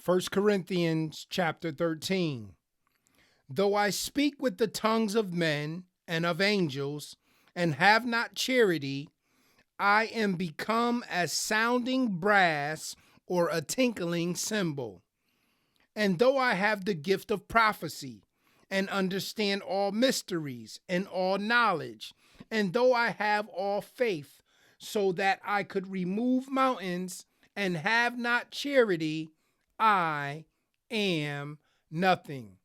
First Corinthians chapter 13. Though I speak with the tongues of men and of angels, and have not charity, I am become as sounding brass or a tinkling cymbal. And though I have the gift of prophecy, and understand all mysteries and all knowledge, and though I have all faith, so that I could remove mountains, and have not charity, I am nothing.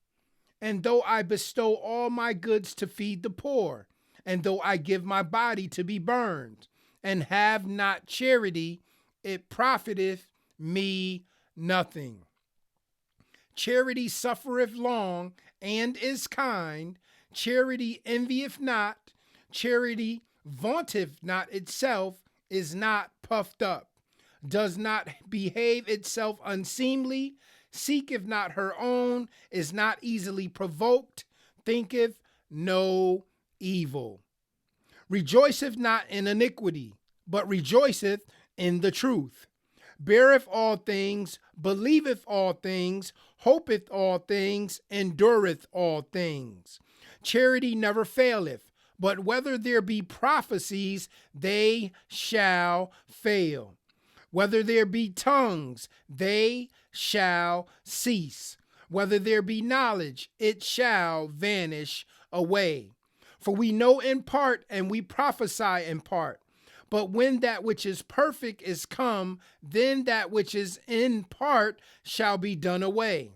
And though I bestow all my goods to feed the poor, and though I give my body to be burned, and have not charity, it profiteth me nothing. Charity suffereth long, and is kind. Charity envieth not. Charity vaunteth not itself, is not puffed up, does not behave itself unseemly, seeketh not her own, is not easily provoked, thinketh no evil. Rejoiceth not in iniquity, but rejoiceth in the truth. Beareth all things, believeth all things, hopeth all things, endureth all things. Charity never faileth, but whether there be prophecies, they shall fail. Whether there be tongues, they shall cease. Whether there be knowledge, it shall vanish away. For we know in part, and we prophesy in part. But when that which is perfect is come, then that which is in part shall be done away.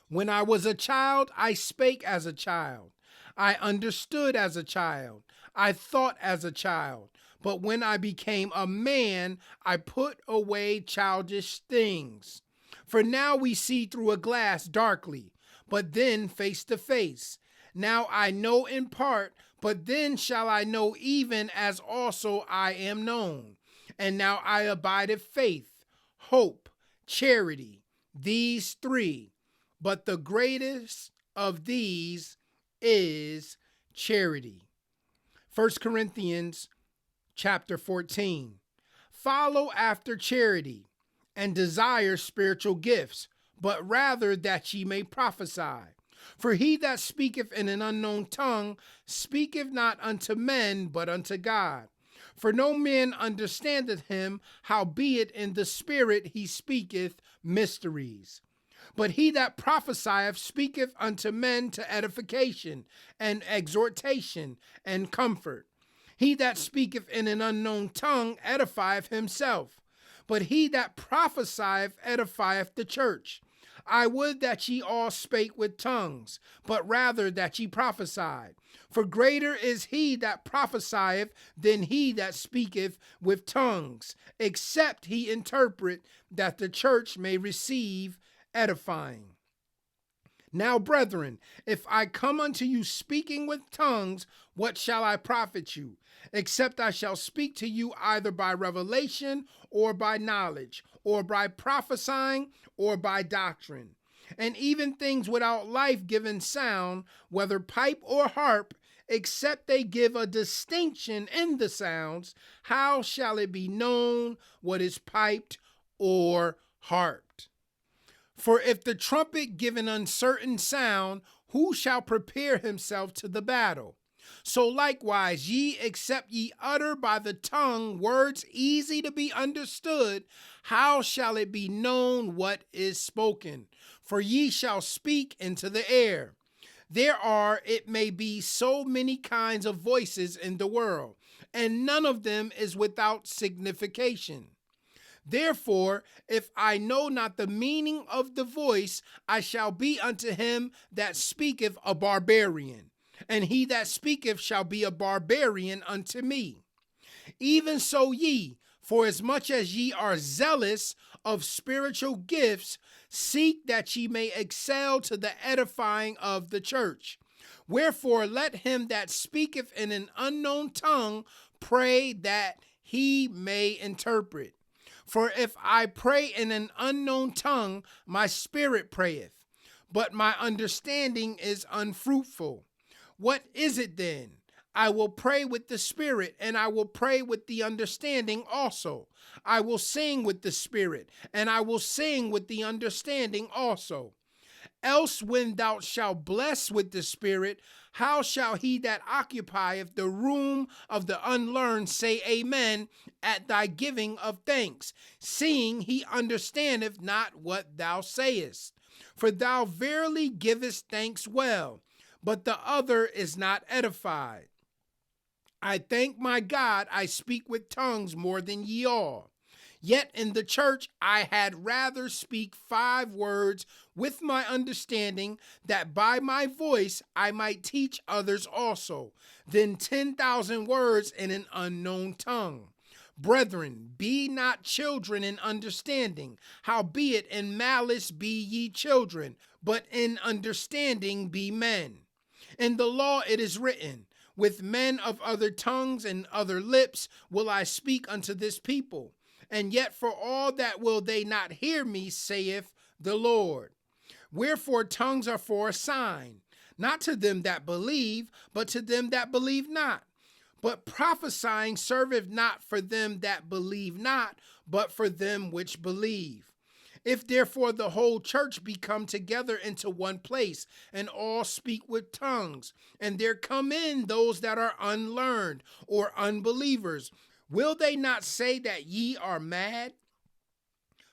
When I was a child, I spake as a child. I understood as a child. I thought as a child. But when I became a man, I put away childish things. For now we see through a glass darkly, but then face to face. Now I know in part, but then shall I know even as also I am known. And now I abide in faith, hope, charity, these three. But the greatest of these is charity. First Corinthians chapter 14. Follow after charity, and desire spiritual gifts, but rather that ye may prophesy. For he that speaketh in an unknown tongue speaketh not unto men, but unto God. For no man understandeth him, howbeit in the spirit he speaketh mysteries. But he that prophesieth speaketh unto men to edification and exhortation and comfort. He that speaketh in an unknown tongue edifieth himself, but he that prophesieth edifieth the church. I would that ye all spake with tongues, but rather that ye prophesied. For greater is he that prophesieth than he that speaketh with tongues, except he interpret, that the church may receive edifying. Now, brethren, if I come unto you speaking with tongues, what shall I profit you? Except I shall speak to you either by revelation, or by knowledge, or by prophesying, or by doctrine. And even things without life-giving sound, whether pipe or harp, except they give a distinction in the sounds, how shall it be known what is piped or harped? For if the trumpet give an uncertain sound, who shall prepare himself to the battle? So likewise, ye, except ye utter by the tongue words easy to be understood, how shall it be known what is spoken? For ye shall speak into the air. There are, it may be, so many kinds of voices in the world, and none of them is without signification. Therefore, if I know not the meaning of the voice, I shall be unto him that speaketh a barbarian, and he that speaketh shall be a barbarian unto me. Even so ye, for as much as ye are zealous of spiritual gifts, seek that ye may excel to the edifying of the church. Wherefore let him that speaketh in an unknown tongue pray that he may interpret. For if I pray in an unknown tongue, my spirit prayeth, but my understanding is unfruitful. What is it then? I will pray with the Spirit, and I will pray with the understanding also. I will sing with the Spirit, and I will sing with the understanding also. Else when thou shalt bless with the Spirit, how shall he that occupieth the room of the unlearned say amen at thy giving of thanks, seeing he understandeth not what thou sayest? For thou verily givest thanks well, but the other is not edified. I thank my God I speak with tongues more than ye all. Yet in the church I had rather speak 5 words with my understanding, that by my voice I might teach others also, than 10,000 words in an unknown tongue. Brethren, be not children in understanding, howbeit in malice be ye children, but in understanding be men. In the law it is written, with men of other tongues and other lips will I speak unto this people. And yet for all that will they not hear me, saith the Lord. Wherefore tongues are for a sign, not to them that believe, but to them that believe not. But prophesying serveth not for them that believe not, but for them which believe. If therefore the whole church be come together into one place, and all speak with tongues, and there come in those that are unlearned or unbelievers, will they not say that ye are mad?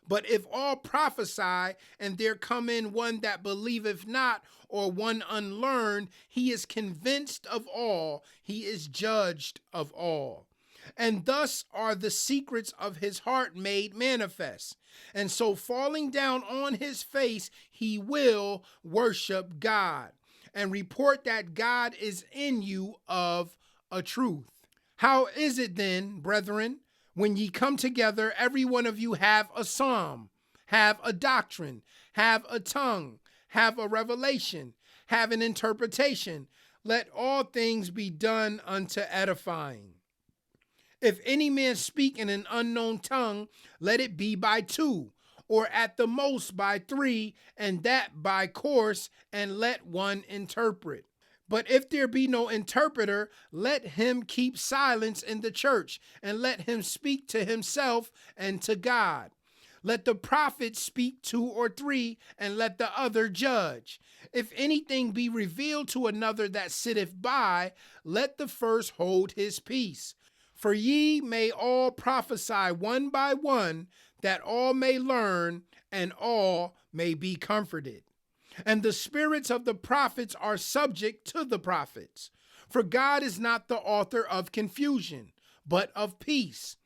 But if all prophesy, and there come in one that believeth not, or one unlearned, he is convinced of all, he is judged of all. And thus are the secrets of his heart made manifest. And so falling down on his face, he will worship God, and report that God is in you of a truth. How is it then, brethren, when ye come together, every one of you have a psalm, have a doctrine, have a tongue, have a revelation, have an interpretation? Let all things be done unto edifying. If any man speak in an unknown tongue, let it be by 2, or at the most by 3, and that by course, and let one interpret. But if there be no interpreter, let him keep silence in the church, and let him speak to himself and to God. Let the prophet speak 2 or 3, and let the other judge. If anything be revealed to another that sitteth by, let the first hold his peace. For ye may all prophesy one by one, that all may learn, and all may be comforted. And the spirits of the prophets are subject to the prophets. For God is not the author of confusion, but of peace,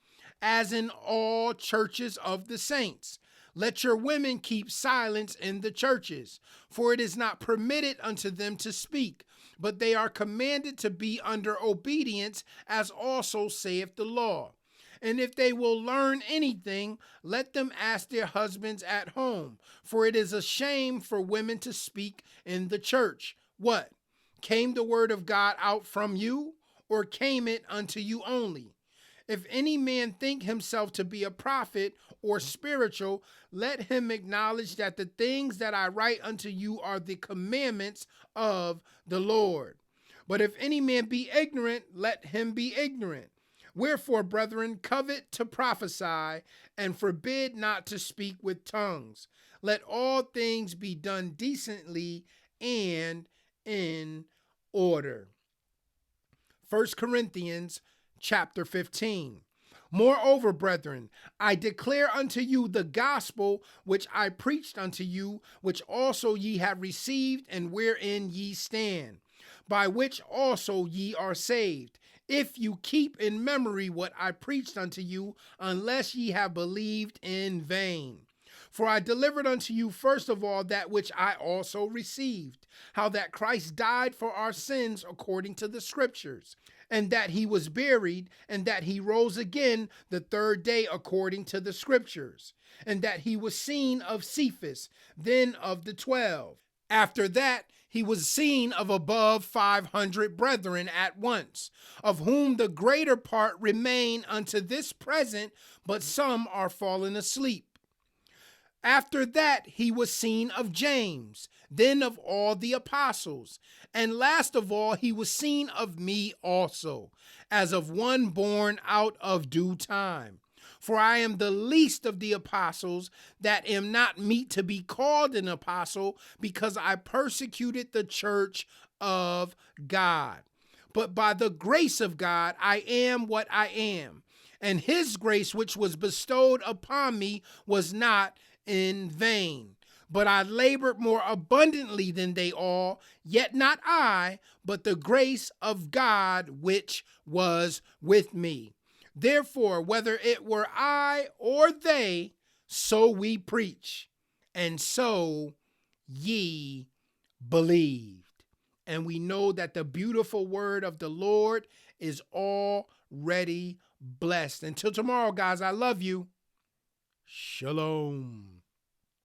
as in all churches of the saints. Let your women keep silence in the churches, for it is not permitted unto them to speak, but they are commanded to be under obedience, as also saith the law. And if they will learn anything, let them ask their husbands at home, for it is a shame for women to speak in the church. What? Came the word of God out from you, or came it unto you only? If any man think himself to be a prophet or spiritual, let him acknowledge that the things that I write unto you are the commandments of the Lord. But if any man be ignorant, let him be ignorant. Wherefore, brethren, covet to prophesy, and forbid not to speak with tongues. Let all things be done decently and in order. 1 Corinthians chapter 15. Moreover, brethren, I declare unto you the gospel which I preached unto you, which also ye have received, and wherein ye stand, by which also ye are saved, if you keep in memory what I preached unto you, unless ye have believed in vain. For I delivered unto you first of all that which I also received, how that Christ died for our sins according to the scriptures, and that he was buried, and that he rose again the 3rd day according to the scriptures, and that he was seen of Cephas, then of the 12. After that, he was seen of above 500 brethren at once, of whom the greater part remain unto this present, but some are fallen asleep. After that, he was seen of James, then of all the apostles. And last of all, he was seen of me also, as of one born out of due time. For I am the least of the apostles, that am not meet to be called an apostle, because I persecuted the church of God. But by the grace of God, I am what I am. And his grace, which was bestowed upon me, was not in vain. But I labored more abundantly than they all, yet not I, but the grace of God which was with me. Therefore, whether it were I or they, so we preach, and so ye believed. And we know that the beautiful word of the Lord is already blessed. Until tomorrow, guys, I love you. Shalom.